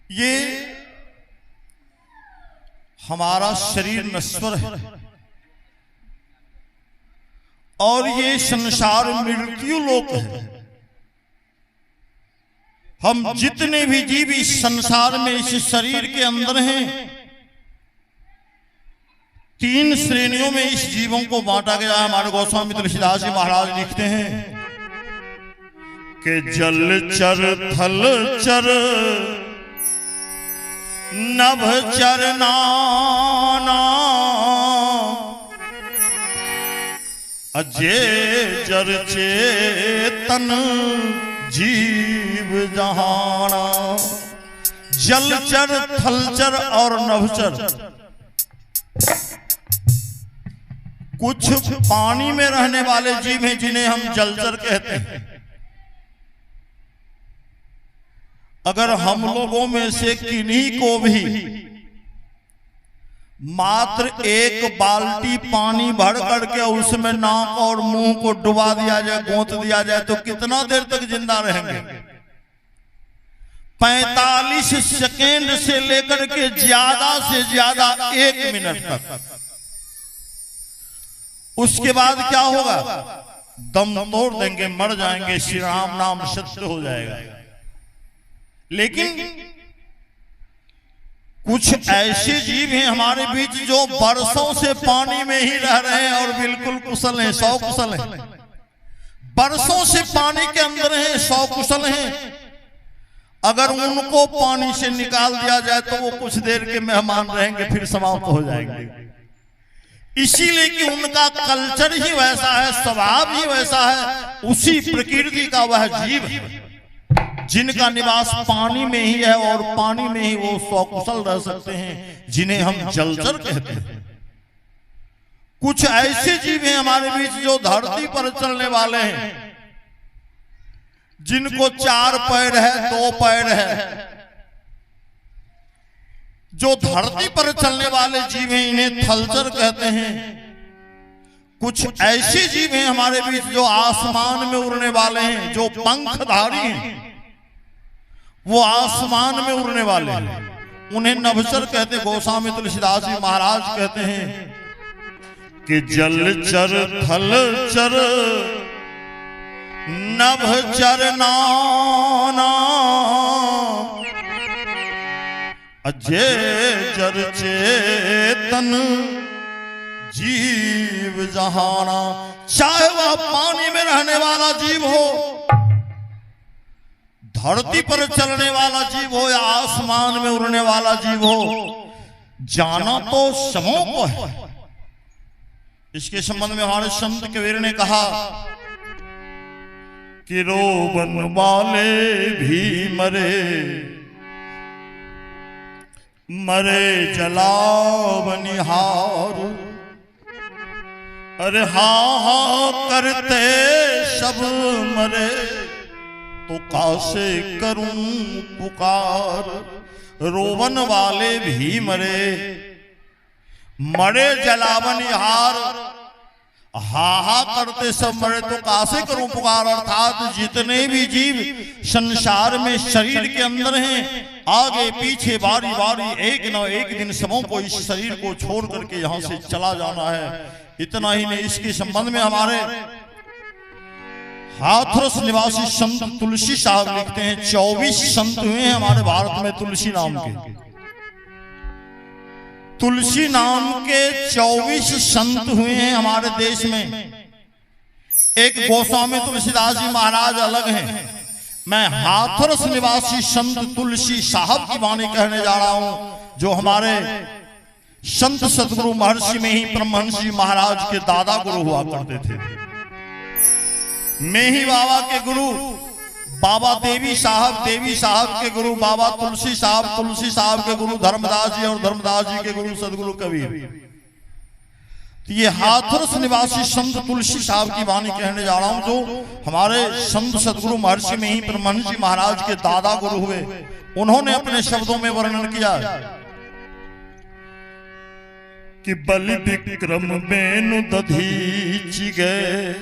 ये हमारा शरीर नश्वर है और ये संसार मृत्यु लोक है। हम जितने भी जीव इस संसार में इस शरीर के अंदर हैं, 3 श्रेणियों में इस जीवों को बांटा गया है। हमारे गोस्वामी तुलसीदास जी महाराज लिखते हैं कि जल चर थल चर नभ चर नाना अजय जर चेतन जीव जहाना। जलचर, थलचर और नभचर कुछ पानी में रहने वाले जीव हैं जिन्हें हम जलचर कहते हैं। अगर हम लोगों में से किन्हीं को भी मात्र 1 बाल्टी पानी भर करके उसमें नाक और मुंह को डुबा दिया जाए, गोंद दिया जाए, तो कितना देर तक जिंदा रहेंगे? 45 सेकेंड से लेकर के ज्यादा से ज्यादा 1 मिनट तक। उसके बाद क्या होगा? दम तोड़ देंगे, मर जाएंगे, श्री राम नाम सत्य हो जाएगा। लेकिन कुछ ऐसे जीव हैं हमारे बीच जो बरसों से पानी में ही रह रहे हैं और बिल्कुल कुशल हैं, 100 कुशल हैं। बरसों से पानी के अंदर हैं, 100 कुशल हैं। अगर उनको पानी से निकाल दिया जाए तो वो कुछ देर के मेहमान रहेंगे, फिर समाप्त हो जाएंगे। इसीलिए कि उनका कल्चर ही वैसा है, स्वभाव ही वैसा है, उसी प्रकृति का वह जीव है जिनका निवास पानी में ही है और पानी में ही वो सकुशल रह सकते हैं, जिन्हें हम जलचर कहते हैं। कुछ ऐसे जीव हैं हमारे बीच जो धरती पर चलने वाले हैं, जिनको 4 पैर है, 2 पैर है। जो धरती पर चलने वाले जीव हैं इन्हें थलचर कहते हैं। कुछ ऐसे जीव हैं हमारे बीच जो आसमान में उड़ने वाले हैं, जो पंखधारी हैं, वो आसमान में उड़ने वाले हैं, उन्हें नभचर कहते। गोस्वामी तुलसीदास जी महाराज कहते हैं कि जलचर थलचर नभचर नाना अजय जर चेतन जीव जहाना। चाहे वह पानी में रहने वाला जीव हो, धरती पर चलने वाला जीव हो या आसमान में उड़ने वाला जीव हो, जाना तो सबों को है। इसके संबंध में हमारे संत कबीर ने कहा कि रोवन वाले भी मरे, मरे जलावनिहार। अरे हाँ हाँ करते सब मरे, तो कासे करूं पुकार। रोवन वाले भी मरे, मरे जलावनिहार। हा करते सब मरे, तो कासे करूं पुकार। अर्थात जितने भी जीव संसार में शरीर के अंदर हैं, आगे पीछे बारी बारी एक न एक दिन सबों को इस शरीर को छोड़ करके यहां से चला जाना है। इतना ही नहीं, इसके संबंध में हमारे हाथरस निवासी संत तुलसी साहब लिखते हैं, 24 संत हुए हैं हमारे भारत में तुलसी नाम के। तुलसी नाम के 24 संत हुए हैं हमारे देश में। एक गोस्वामी तुलसीदास जी महाराज अलग हैं। मैं हाथरस निवासी संत तुलसी साहब की वाणी कहने जा रहा हूं, जो हमारे संत सदगुरु महर्षि में ही ब्रह्महंस जी महाराज के दादा गुरु हुआ करते थे। में ही बाबा के गुरु बाबा देवी साहब के गुरु बाबा तुलसी साहब के गुरु धर्मदास जी और धर्मदास जी के गुरु सदगुरु कबीर। तो ये हाथरस निवासी संत तुलसी साहब की वाणी कहने जा रहा हूं, जो हमारे संत सदगुरु महर्षि में ही ब्रह्महंस जी महाराज के दादा गुरु हुए। उन्होंने अपने शब्दों में वर्णन किया कि बलि विक्रम बेनु दधीचि गए,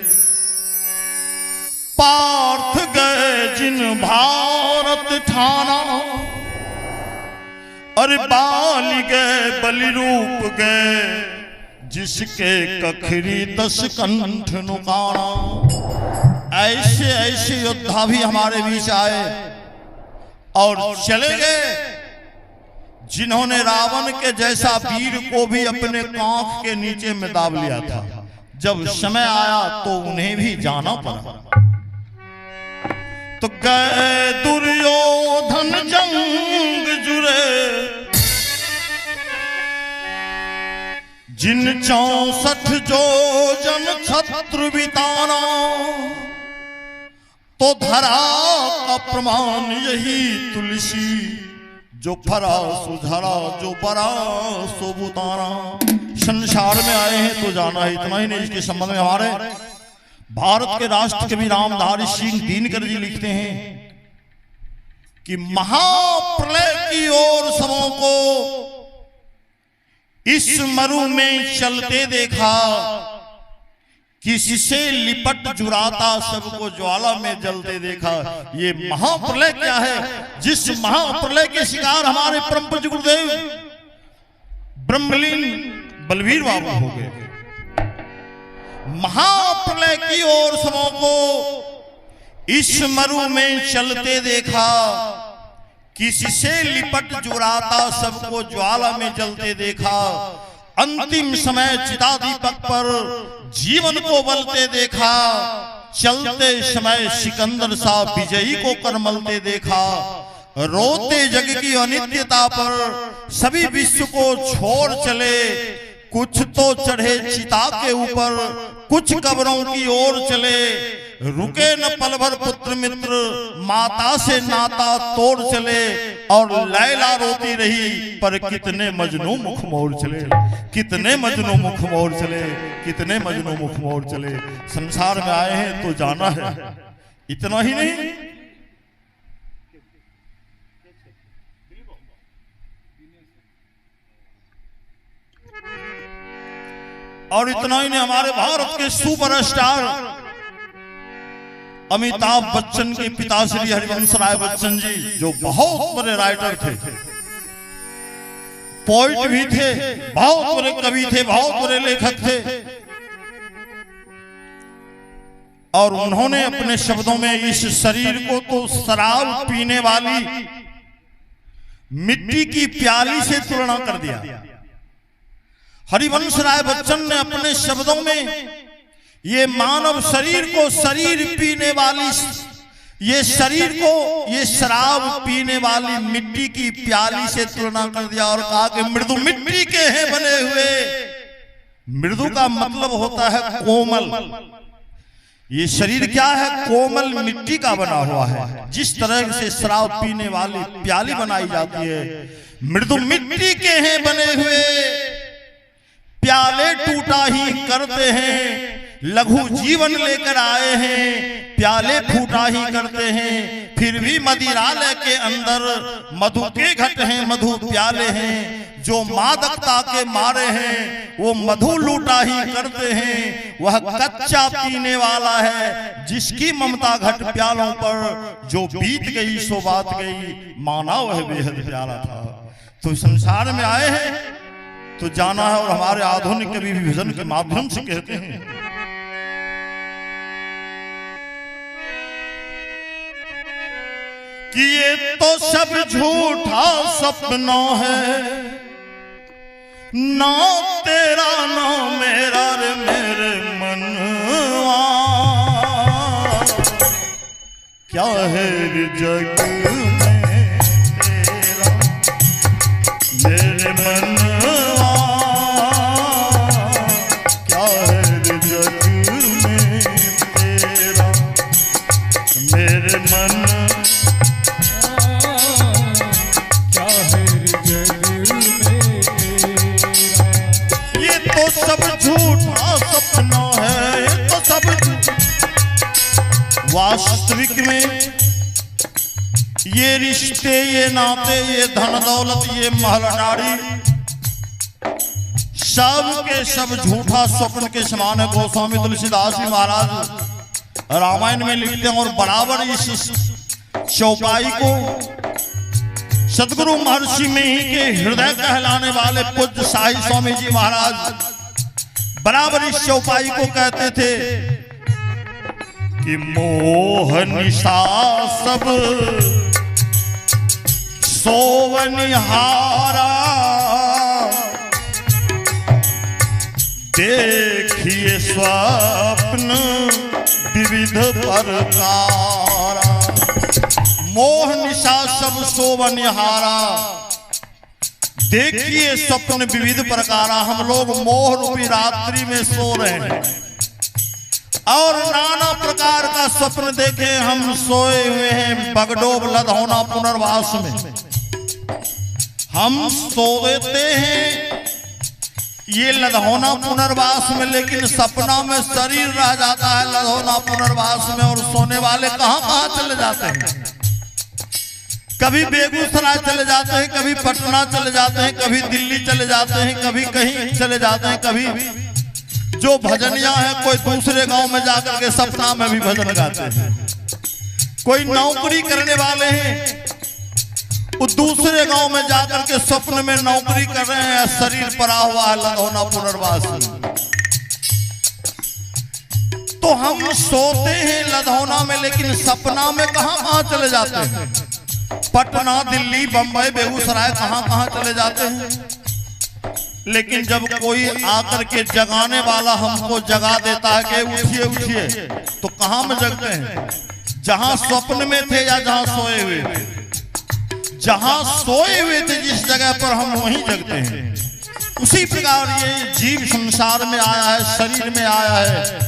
पार्थ गए जिन भारत ठाना। अरे बाल गए बलि रूप गए जिसके कखरी 10 कंठ नुकारा। ऐसे ऐसे योद्धा भी हमारे बीच आए और चले गए जिन्होंने रावण के जैसा वीर को भी अपने कांख के नीचे में दाब लिया था। जब समय आया तो उन्हें भी जाना पड़ा। तो गए दुर्योधन जंग जुरे जिन 64 जोजन छत्र बिताना। तो धरा का प्रमाण यही तुलसी जो फरा सुधरा जो बरा सो बुताना। संसार में आए हैं तो जाना है, इतना ही नहीं। इसके संबंध में हमारे भारत के राष्ट्र कवि रामधारी सिंह दिनकर जी लिखते हैं कि महाप्रलय की ओर सबों को इस मरु में चलते देखा। किससे लिपट जुराता सबको ज्वाला में जलते देखा। ये महाप्रलय क्या है? जिस महाप्रलय के शिकार हमारे परम पूज्य गुरुदेव ब्रह्मलीन बलवीर बाबू हो गए। महाप्रलय की ओर सबों को इस मरु में चलते देखा। किससे लिपट जुराता सबको ज्वाला में जलते देखा। अंतिम समय चिता दीपक पर जीवन को बलते देखा। चलते समय सिकंदर सा विजयी को करमलते देखा। रोते जग की अनित्यता पर सभी विश्व को छोड़ चले। कुछ तो चढ़े चिता के ऊपर कुछ कब्रों की ओर चले। रुके न पल भर पुत्र मित्र माता से नाता तोड़ चले। और लैला रोती रही पर कितने मजनू मुख मोड़ चले। कितने मजनू मुख मोड़ चले। कितने मजनू मुख मोड़ चले। संसार में आए हैं तो जाना है, इतना ही नहीं। और इतना ही नहीं, हमारे भारत के सुपरस्टार अमिताभ बच्चन के पिता श्री हरिवंश राय बच्चन जी, जो बहुत बड़े राइटर थे, पोइट भी थे, बहुत बड़े कवि थे, बहुत बड़े लेखक थे। और उन्होंने अपने शब्दों में इस शरीर को तो शराब पीने वाली मिट्टी की प्याली से तुलना कर दिया। हरिवंश राय बच्चन ने अपने शब्दों में ये मानव शरीर को शरीर पीने वाली, ये शरीर को ये शराब पीने वाली मिट्टी की प्याली से तुलना कर दिया और कहा कि मृदु मिट्टी के हैं बने हुए। मृदु का मतलब होता है कोमल। ये शरीर क्या है? कोमल मिट्टी का बना हुआ है। जिस तरह से शराब पीने वाली प्याली बनाई जाती है, मृदु मिट्टी के हैं बने हुए। प्याले टूटा ही करते हैं, लघु जीवन लेकर आए हैं। प्याले फूटा ही करते हैं, फिर भी मदिरालय के अंदर मधु के घट हैं, मधु प्याले हैं। जो मादकता के मारे हैं वो मधु लूटा ही करते हैं। वह कच्चा पीने वाला है जिसकी ममता घट प्यालों पर। जो बीत गई सो बात गई, माना वह बेहद प्यारा था। तो संसार में आए हैं तो जाना है। और हमारे आधुनिक कवि विजन के माध्यम से कहते हैं कि ये तो सब झूठा सपना है, ना तेरा ना मेरा रे मेरे मनवा। क्या है जग में तेरा मेरे मनवा। क्या है जग में तेरा मेरे मन। सब झूठा सपना है तो सब। वास्तविक में ये रिश्ते, ये नाते, ये धन दौलत, ये महलटारी सब के सब झूठा स्वप्न के समान है। गोस्वामी तुलसीदास जी महाराज रामायण में लिखते हैं और बराबर इस चौपाई को सदगुरु महर्षि में ही के हृदय कहलाने वाले पूज्य साई स्वामी जी महाराज बराबर इस चौपाई को कहते थे कि मोह निशा सब सोवनिहारा, देखिए स्वप्न विविध प्रकारा। मोह निशा सब सोवनिहारा, देखिए स्वप्न विविध प्रकारा। हम लोग मोह रूपी रात्रि में सो रहे हैं और नाना प्रकार का स्वप्न देखे हम सोए हुए हैं बगडोब लधौना पुनर्वास में। हम सो देते हैं ये लधौना पुनर्वास में, लेकिन सपना में शरीर रह जाता है लधौना पुनर्वास में, और सोने वाले कहां कहां चले जाते हैं। कभी बेगूसराय चले जाते हैं, कभी पटना चले जाते हैं, कभी दिल्ली चले जाते हैं, कभी कहीं चले जाते हैं। कभी जो भजनिया है कोई दूसरे गांव में जाकर के सपना में भी भजन गाते हैं। कोई नौकरी करने वाले हैं वो दूसरे गांव में जाकर के स्वप्न में नौकरी कर रहे हैं, शरीर पड़ा हुआ है लधौना पुनर्वास में। तो हम सोते हैं लधौना में, लेकिन सपना में कहां कहां चले जाते हैं। पटना, दिल्ली, बंबई, बेगूसराय कहां कहां चले जाते हैं। लेकिन जब कोई आकर के जगाने वाला हमको जगा देता है कि उठिए उठिए, तो कहां में जगते हैं? जहां स्वप्न में थे या जहां सोए हुए थे? जहां सोए हुए थे जिस जगह पर हम वहीं जगते हैं। उसी प्रकार ये जीव संसार में आया है, शरीर में आया है,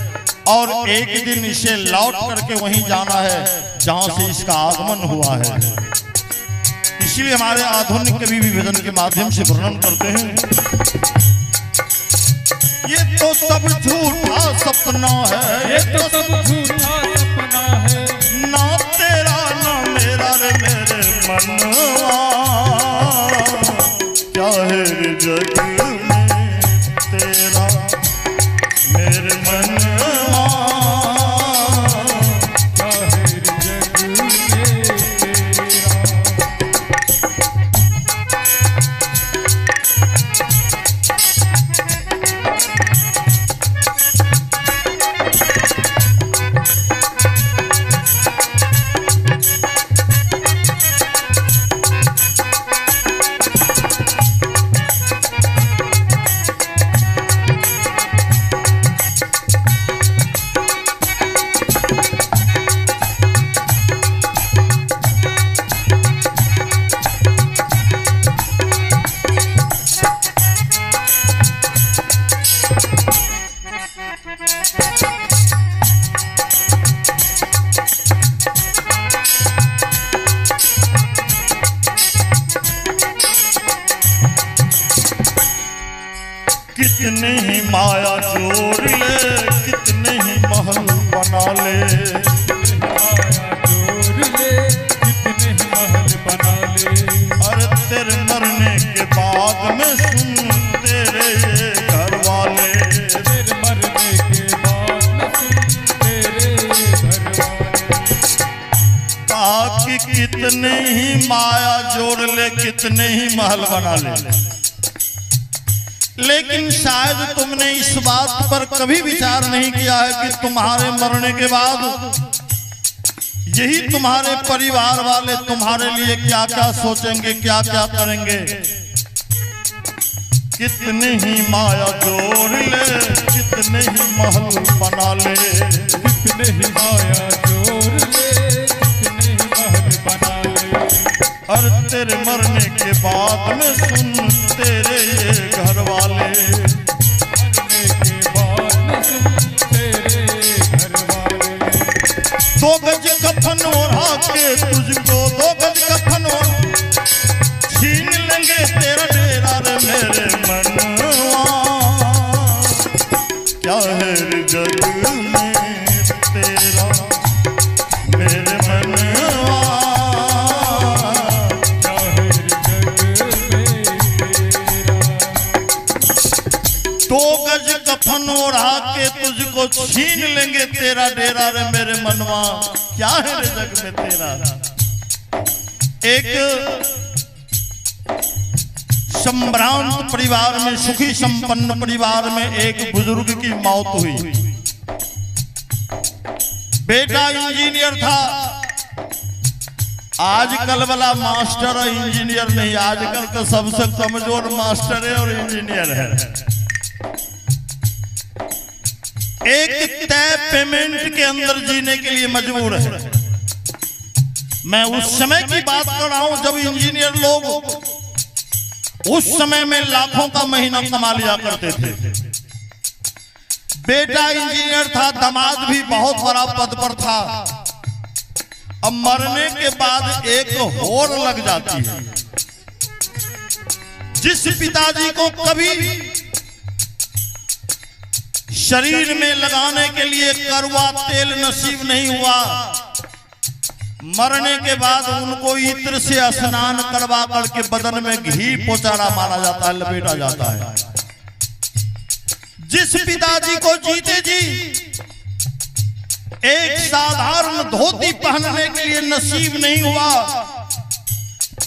और एक दिन इसे लौट करके वहीं जाना है जहां से इसका आगमन हुआ है। इसलिए हमारे आधुनिक कवि भी भजन के माध्यम से वर्णन करते हैं, ये तो सब झूठा सपना है, ये तो सब झूठा सपना है, ना तेरा ना मेरा रे मेरे मनवा, क्या है रे जग में तेरा मेरे मनवा, क्या है रे जग में तेरा। कितने ही माया जोड़ ले, कितने ही महल बना ले, माया जोड़ ले, कितने ही महल बना ले, अरे तेरे मरने के बाद में सुन तेरे ये घर वाले, तेरे मरने के बाद में सुन तेरे घर वाले। कहा कि कितने ही माया जोड़ ले, कितने ही महल बना ले, लेकिन शायद तुमने इस बात पर कभी विचार नहीं किया है कि तुम्हारे मरने के बाद यही तुम्हारे परिवार वाले तुम्हारे लिए क्या क्या सोचेंगे, क्या क्या करेंगे। कितने ही माया जोड़ ले, कितने ही महल बना ले, कितने ही माया जोड़ ले, कितने ही महल बना ले, और तेरे मरने के बाद में सुन तेरे ये घर वाले, मरने के बाद में सुन तेरे घर वाले। 2 गज कफन ओढ़ा के तुझको, 2 गज कफन छीन लेंगे तेरा डेरा रे मेरे मनवा, क्या है रे जग में तेरा मेरे मनवा, क्या है रे जग में तेरा। 2 गज कफन ओढ़ा के तुझको छीन लेंगे तेरा डेरा रे मेरे मनवा, क्या है रे जग में तेरा। एक संभ्रांत परिवार में, सुखी संपन्न परिवार में एक बुजुर्ग की मौत हुई। बेटा इंजीनियर था। आजकल वाला मास्टर और इंजीनियर नहीं, आजकल का सबसे कमजोर मास्टर है और इंजीनियर है। एक तय पेमेंट के अंदर जीने के लिए मजबूर है। मैं उस समय की बात कर रहा हूं जब इंजीनियर लोग उस समय में लाखों का महीना कमा लिया करते थे। बेटा इंजीनियर था, दामाद भी बहुत बड़ा पद पर था। अब मरने के बाद एक होड़ लग जाती है। जिस पिताजी को कभी शरीर में लगाने के लिए कड़वा तेल नसीब नहीं हुआ, मरने के बाद उनको इत्र से स्नान करवा करके बदन में घी पोचारा मारा जाता है, लपेटा जाता है। जिस पिताजी को जीते जी एक साधारण धोती पहनने के लिए नसीब नहीं हुआ,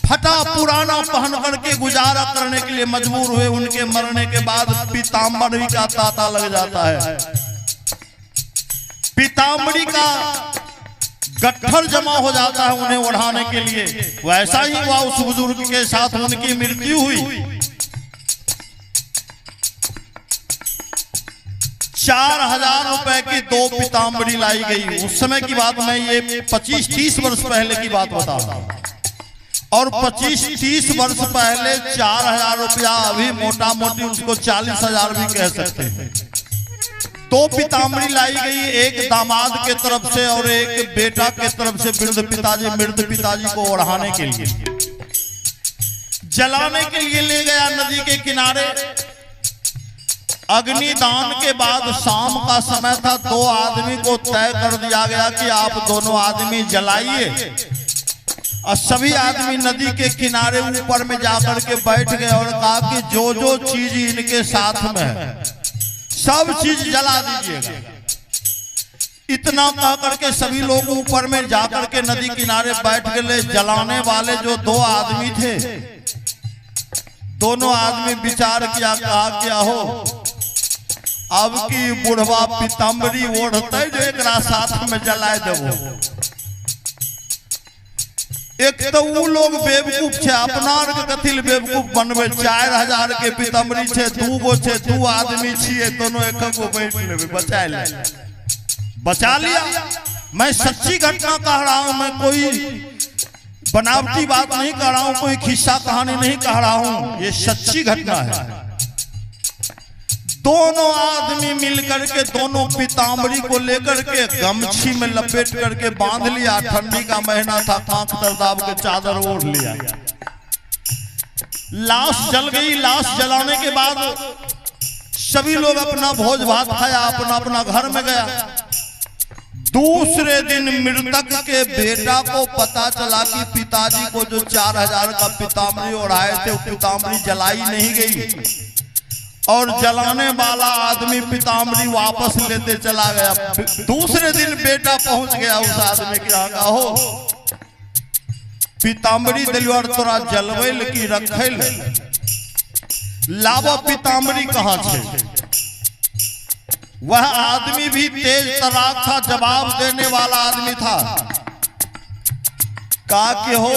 फटा पुराना पहन करके गुजारा करने के लिए मजबूर हुए, उनके मरने के बाद पीताम्बरी का तांता लग जाता है। पीताम्बरी का गट्ठर जमा हो जाता है उन्हें ओढ़ाने के लिए। वैसा ही हुआ उस बुजुर्ग के साथ, उनकी मृत्यु हुई। 4000 रुपए की 2 पीताम्बरी लाई गई। उस समय की बात, मैं ये 25-30 वर्ष पहले की बात बता रहा हूं। और 25-30 वर्ष पहले 4000 रुपया अभी मोटा मोटी उसको 40,000 भी कह सकते हैं। 2 पीताम्बरी लाई गई, एक दामाद के तरफ से और एक बेटा के तरफ से, मृत पिताजी को ओढ़ाने के लिए, जलाने के लिए ले गया नदी के किनारे। अग्निदान के बाद शाम का समय था। 2 आदमी को तय कर दिया गया कि आप दोनों आदमी जलाइए। और सभी आदमी नदी के किनारे ऊपर में जाकर के बैठ गए और कहा कि जो जो चीज इनके साथ में है सब चीज जला दीजिएगा। इतना कह करके सभी लोग ऊपर में जाकर के नदी किनारे बैठ गए। जलाने वाले जो 2 आदमी थे, दोनों आदमी विचार किया, कहा क्या हो अब की बुढ़वा पीताम्बरी ओढ़ते जो एक साथ में जलाए देवो। एक तो वो लोग बेवकूफ छे, अपना के कथिल बेवकूफ बनबे। 4000 के पीताम्बरी छे, 2 गो छे, 2 आदमी छिए, दोनों एक गो बैठ लेबे, बचा ले, बचा लिया। मैं सच्ची घटना कह रहा हूं, मैं कोई बनावटी बात नहीं कह रहा हूं, कोई खिस्सा कहानी नहीं कह रहा हूं, ये सच्ची घटना है। दोनों आदमी मिलकर के दोनों पीताम्बरी को लेकर के गमछी में लपेट करके बांध लिया। ठंडी का महीना था, कांख तर दाब के चादर ओढ़ लिया। लाश जल गई। लाश जलाने के बाद सभी लोग अपना भोज भात खाया, अपना अपना घर में गया। दूसरे दिन मृतक के बेटा को पता चला कि पिताजी को जो 4000 का पीताम्बरी ओढ़ाए थे, वो पीताम्बरी जलाई नहीं गई और जलाने वाला आदमी पीताम्बरी वापस लेते चला गया। दूसरे दिन बेटा पहुंच गया उस आदमी के यहाँ, हो पीताम्बरी दिलवर तोरा जलवैल की रखैल, लावा पीताम्बरी कहाँ छे? वह आदमी भी तेज तराक था, जवाब देने वाला आदमी था। कहा कि हो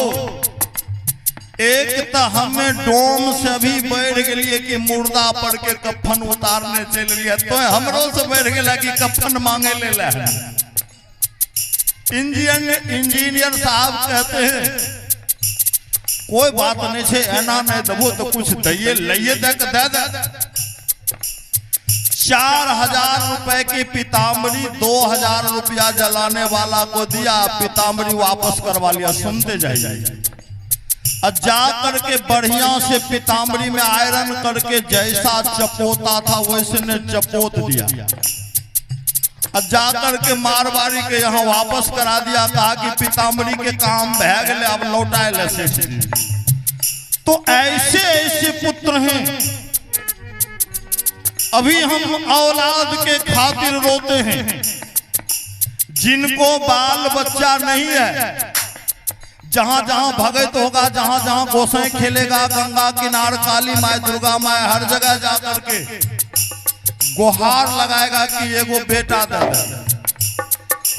एक तो हमें डोम से अभी बढ़ गए कि मुर्दा पड़ के कफन उतारने चल लिया, तो हमरो से बढ़ गया कि कफन मांगे ले ला। इंजीनियर साहब कहते हैं कोई बात नहीं छे, एना नहीं देबो तो कुछ दैये लइये दे दे। 4000 रुपए की पीताम्बरी 2000 रुपया जलाने वाला को दिया, पीताम्बरी वापस करवा लिया। सुनते जाइए। और जा करके बढ़िया से पीताम्बरी में आयरन करके जैसा चपोता था वैसे ने चपोत दिया। और जा करके मारवाड़ी के यहाँ वापस करा दिया। कहा कि पीताम्बरी के काम बह गए, अब लौटाए ले से। तो ऐसे ऐसे पुत्र हैं। अभी हम औलाद के खातिर रोते हैं, जिनको बाल बच्चा नहीं है, जहां जहां भगत होगा, जहां जहां गोसाई खेलेगा, गंगा किनार काली माई दुर्गा माई हर जगह जा करके गुहार लगाएगा कि एगो बेटा दे दे।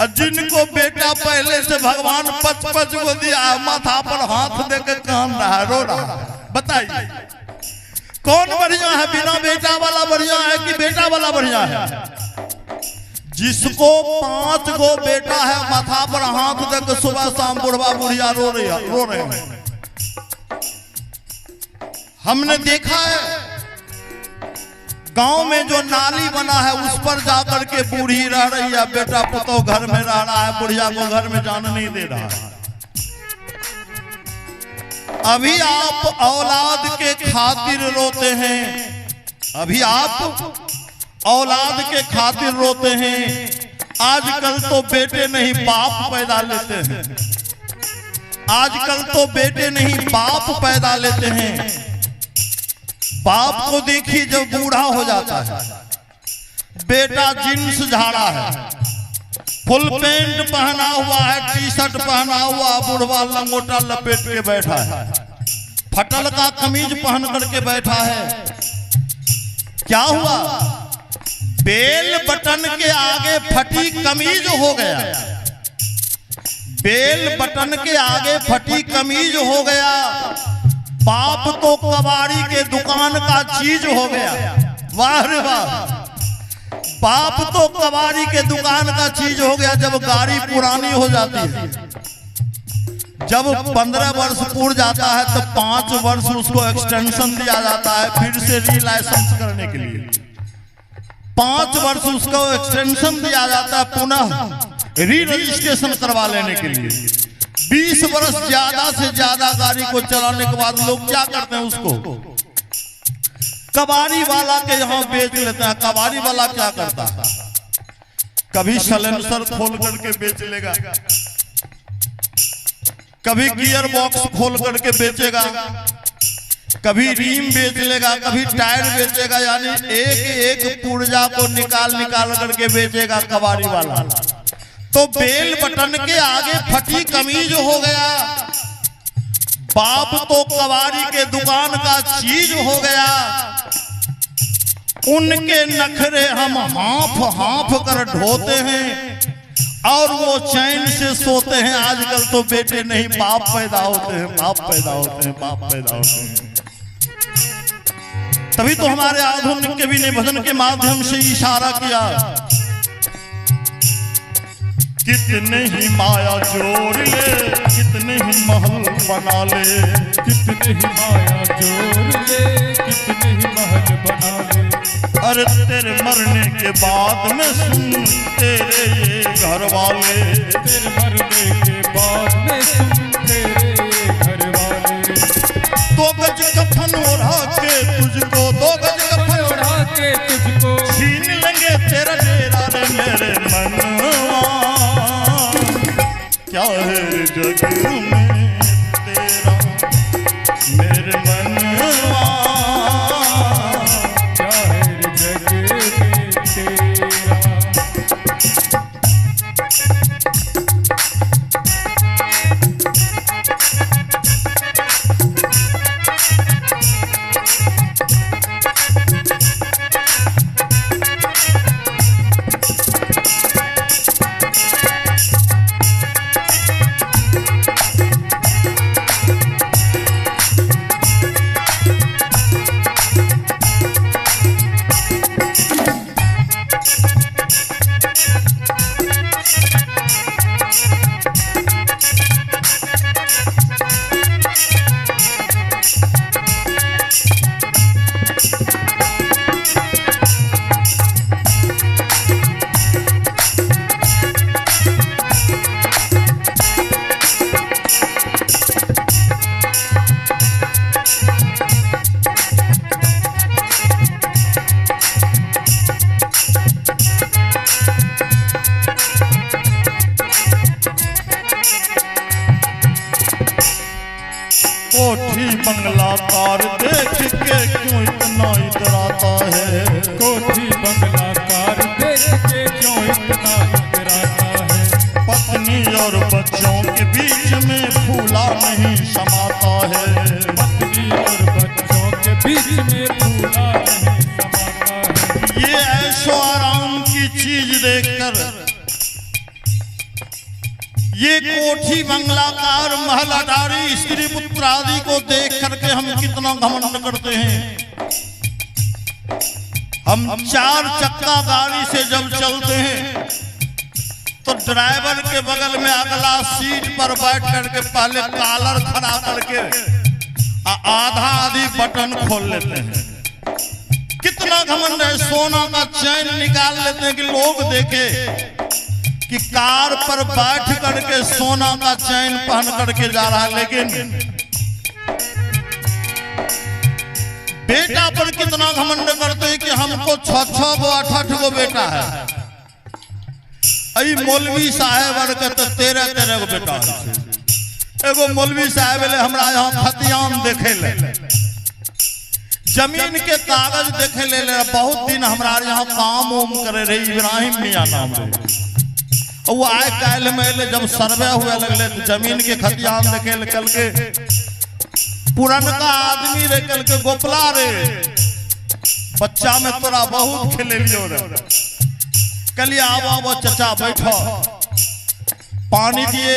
और जिनको बेटा पहले से भगवान 5-5 को दिया, माथा पर हाथ देकर कान रहा रो रहा। बताइए कौन बढ़िया है? बिना बेटा वाला बढ़िया है कि बेटा वाला बढ़िया है? जिसको 5 गो बेटा है, माथा पर हाथ देकर सुबह शाम बुढ़वा बुढ़िया रो रहे हैं। हमने देखा है गांव में जो नाली बना है उस पर जाकर के बूढ़ी रह रही है, बेटा पुतो घर में रह रहा है, बुढ़िया को घर में जाने नहीं दे रहा है। अभी आप औलाद के खातिर रोते हैं, अभी आप औलाद के खातिर रोते हैं। आजकल तो बेटे नहीं बाप पैदा लेते हैं, आजकल तो बेटे नहीं बाप पैदा लेते हैं। बाप को देखिए जब बूढ़ा हो जाता है, बेटा जींस झाड़ा है, फुल पैंट पहना हुआ है, टी-शर्ट पहना हुआ, बुढ़वा लंगोटा लपेट के बैठा है, फटल का कमीज पहन करके बैठा है। क्या हुआ? बेल बटन के आगे फटी कमीज हो गया, बेल बटन के आगे फटी कमीज हो गया। बाप तो कबाड़ी के दुकान का चीज हो गया। वाह रे वाह, बाप तो कबाड़ी के दुकान का चीज हो गया। जब गाड़ी पुरानी हो जाती है, जब 15 वर्ष पूर्ण जाता है तो 5 वर्ष उसको एक्सटेंशन दिया जाता है, फिर से री लाइसेंस करने के लिए 5 वर्ष उसको एक्सटेंशन दिया जाता है, पुनः री रजिस्ट्रेशन करवा लेने के लिए। 20 वर्ष ज्यादा से ज्यादा गाड़ी को चलाने के बाद लोग क्या करते हैं? उसको कबाड़ी वाला के यहाँ बेच लेते हैं। कबाड़ी वाला क्या करता है? कभी सलेंसर खोल करके बेच लेगा, कभी गियर बॉक्स खोल करके बेचेगा, कभी रिम बेच लेगा, कभी टायर बेचेगा। यानी एक एक पुर्जा को निकाल करके बेचेगा कबाड़ी वाला। तो बेल बटन के आगे फटी कमीज हो गया, बाप तो कबाड़ी के दुकान का चीज हो गया। उनके नखरे हम हाँफ कर ढोते हैं और वो चैन से सोते हैं। आजकल तो बेटे नहीं बाप पैदा होते हैं, बाप पैदा होते हैं, बाप पैदा होते हैं। तभी तो हमारे आधुनिक कवि ने भजन के माध्यम से इशारा किया, कितने ही माया जोड़ ले, कितने ही महल बना ले, कितने ही माया जोड़ ले, कितने ही महल बना ले। अरे तेरे मरने के बाद में सुन तेरे ये घर वाले, तेरे मरने के बाद में सुन तेरे ये घर वाले। 2 गज कफन ओढ़ा के तुझको, 2 गज कफन ओढ़ा के तुझको छीन लेंगे तेरा डेरा रे मेरे मनवा। क्या है जग में तेरा मेरे मनवा, क्या है जग में तेरा। कोठी बंगला कार देख के क्यों इतना इतराता है, कोठी बंगला कार देख के क्यों इतना इतराता है। पत्नी और बच्चों के बीच में फूला नहीं समाता है। पत्नी और बच्चों के बीच में फूला नहीं समाता है। ये ऐशो आराम की चीज देखकर, ये कोठी बंगलाकार महलाधारी स्त्री पुत्र आदि को देख करके हम कितना घमंड करते हैं। हम 4 चक्का गाड़ी से जब चलते हैं तो ड्राइवर के बगल में अगला सीट पर बैठ करके पहले कॉलर खड़ा करके आधा आधी बटन खोल लेते हैं। कितना घमंड है। सोना का चैन निकाल लेते हैं कि लोग देखे कि कार पर बैठ करके सोना का चैन पहन करके जा रहा है। लेकिन बेटा पर कितना घमंड करते हैं कि हमको 6 गो 8 गो बेटा है। आई मौलवी साहेब के तो 13 गो बेटा है। एगो मौलवी साहेब हमरा यहाँ खतियान देखे ले, जमीन के कागज देखे ले बहुत दिन हमारा यहाँ काम उम करे रहे। इब्राहिम मियाँ नाम रहे। वो आए काल में जब सर्वे हुए लगले तो जमीन के खतियान देखे ले। कल के पुरनका आदमी रे, कल के गोपला रे, बच्चा में तोरा बहुत खेले लियो रे। कलिए आओ चचा बैठो, पानी दिए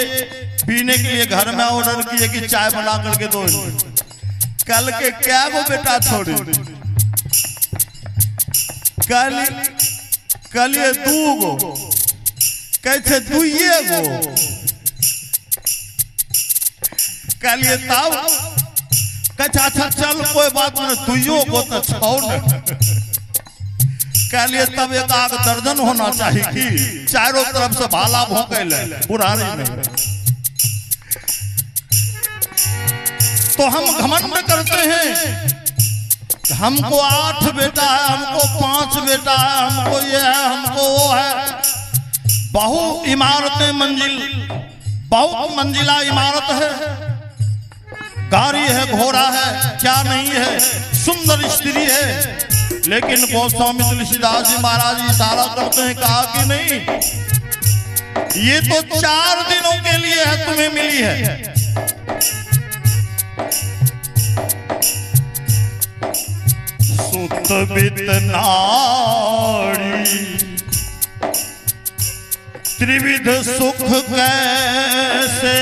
पीने के लिए घर में ऑर्डर किए कि चाय बना करके दो। कल के क्या गो बेटा छोड़े? कलिए 2 गो, कैसे 2 गो? कलिए तब कचा अच्छा चल कोई बात नहीं, 2 गो तो छोड़। कलिए तब 1 दर्जन होना चाहिए कि चारों तरफ से भाला भोंकल बुढ़ारी में। तो हम घमंड करते हैं हमको 8 बेटा है, हमको 5 बेटा है, हमको ये है, हमको वो है। बहु इमारतें बहुत मंजिला इमारत है, गाड़ी है, घोड़ा है, क्या नहीं है, सुंदर स्त्री है। लेकिन गोस्वामी तुलसीदास जी महाराज इशारा करते हैं, कहा कि नहीं, ये तो 4 दिनों के लिए है, तुम्हें मिली है। सुत बित नारी त्रिविध सुख कैसे,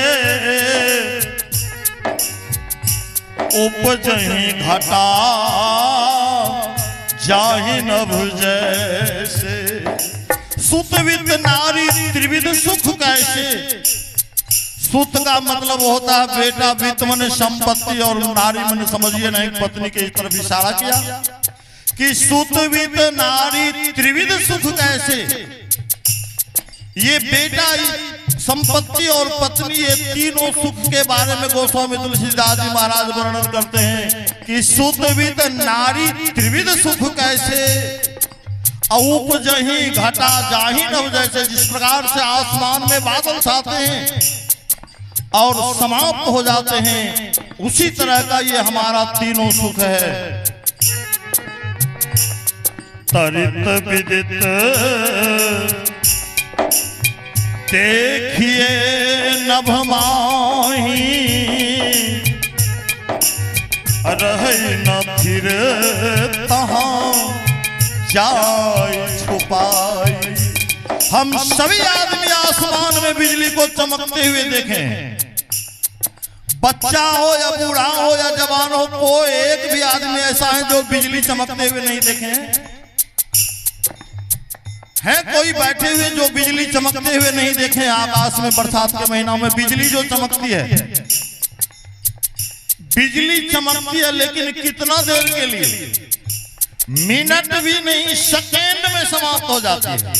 उपजहि घटा जाहि नभ जैसे। सुतवित नारी त्रिविध सुख कैसे। सुत का मतलब होता है बेटा, वित्त मन संपत्ति, और नारी मन समझिए नहीं पत्नी के तरफ इशारा किया कि सुतवित नारी त्रिविध सुख कैसे। ये बेटा, संपत्ति और पत्नी, ये तीनों सुख के बारे में गोस्वामी तुलसीदास जी महाराज वर्णन करते हैं कि सुतवित नारी त्रिविध सुख कैसे, उपजहि घटा जाहि नभ जैसे। जिस प्रकार से आसमान में बादल छाते हैं और समाप्त हो जाते हैं, उसी तरह का ये हमारा तीनों सुख है। तरित विदित देखिए नभ माही, रहे न फिर तहाँ जाए छुपाई। हम सभी आदमी आसमान में बिजली को चमकते हुए देखें, बच्चा हो या बूढ़ा हो या जवान हो, कोई एक भी आदमी ऐसा है जो बिजली चमकते हुए नहीं देखे हैं? कोई बैठे हुए जो बिजली चमकते हुए नहीं देखे? आकाश में बरसात के महीना में बिजली जो चमकती है, बिजली चमकती है, लेकिन कितना देर के लिए? मिनट भी नहीं, सेकेंड में समाप्त हो जाती है।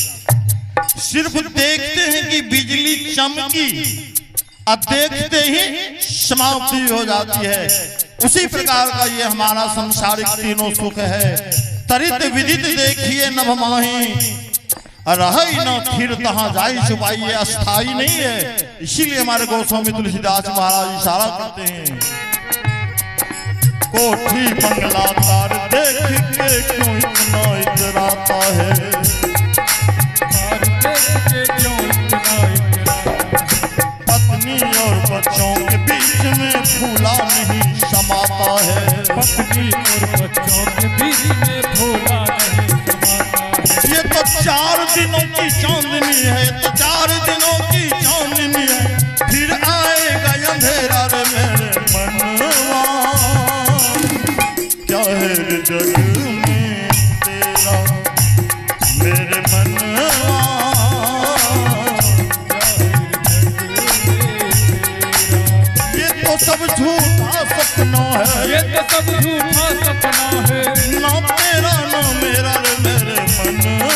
सिर्फ देखते हैं कि बिजली चमकी और देखते ही समाप्ति हो जाती है। उसी प्रकार का ये हमारा संसारिक तीनों सुख है। तरित विदित देखिए नभ माही, रही न फिर तहाँ जाई छुपाई। ये अस्थाई नहीं है, इसीलिए हमारे गोस्वामी तुलसीदास महाराज इशारा करते हैं, कोठी बंगला तार देख के क्यों इतना इतराता है। पत्नी और बच्चों के बीच में फूला नहीं समाता है। पत्नी और बच्चों के बीच में भोला नहीं समाता है। ये तो 4 दिनों की चांदनी है, तो 4 दिनों की चांदनी है, फिर आएगा अंधेरा रे मेरे मनवा। क्या है रे जग में तेरा मेरे मनवा। ये तो सब झूठा सपना है, ये तो सब झूठा सपना है। ना तेरा ना मेरा रे मेरे मनवा।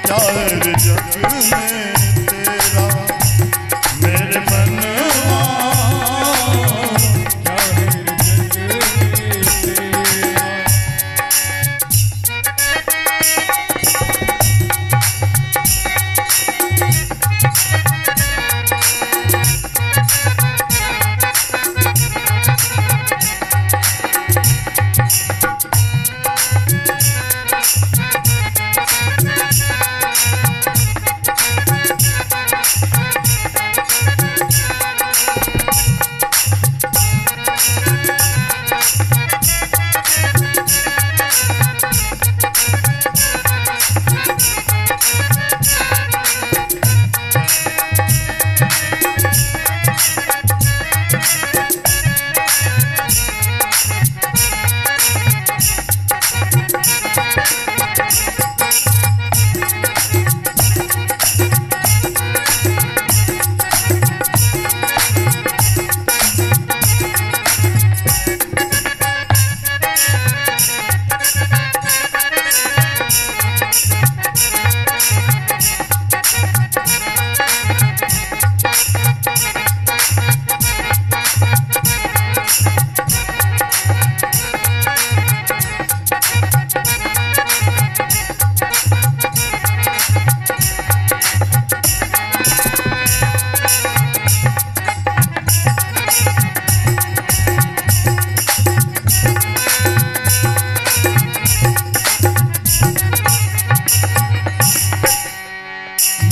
क्या है रे जग में तेरा मेरे मनवा। क्या है रे जग में तेरा।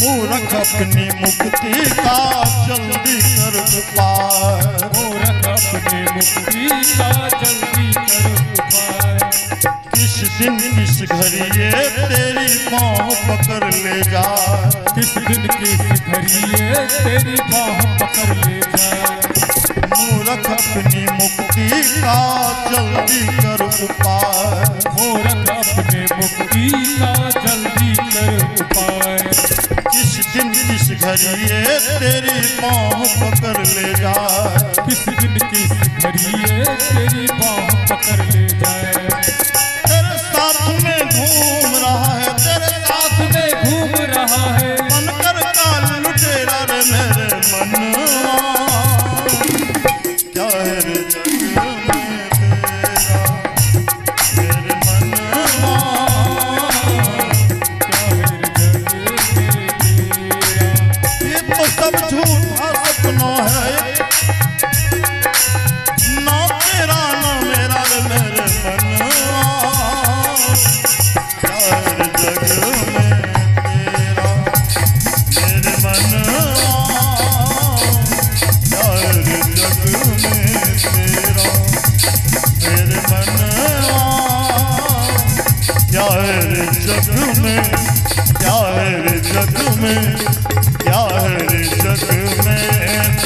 मूर्ख अपनी मुक्ति का जल्दी कर उपाय। मूर्ख अपने मुक्ति का जल्दी कर उपाय। किस दिन किस घड़ी ये तेरी बाँह पकड़ ले जाए। किस दिन किस घड़ी ये तेरी बाँह पकड़ ले जाए। मूर्ख अपनी मुक्ति का जल्दी कर उपाय। मूर्ख अपने मुक्ति का जल्दी कर उपाय। किस दिन किस घड़ी ये तेरी बाँह पकड़ ले जाए। किस दिन किस घड़ी ये तेरी बाँह पकड़ ले जाए। तेरे साथ में घूम रहा है, तेरे साथ में घूम रहा है। बनकर काल लुटेरा रे मेरे मनवा। क्या है रे जग में तेरा मेरे मनवा। क्या है रे जग में तेरा। ये तो सब झूठा सपना है, ना तेरा ना मेरा रे मेरे मनवा। क्या है रे जग में तेरा मेरे मनवा। क्या है रे जग में तेरा मेरे मनवा। क्या है रे जग में, क्या है रे जग में, क्या है रे जग में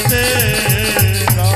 तेरा।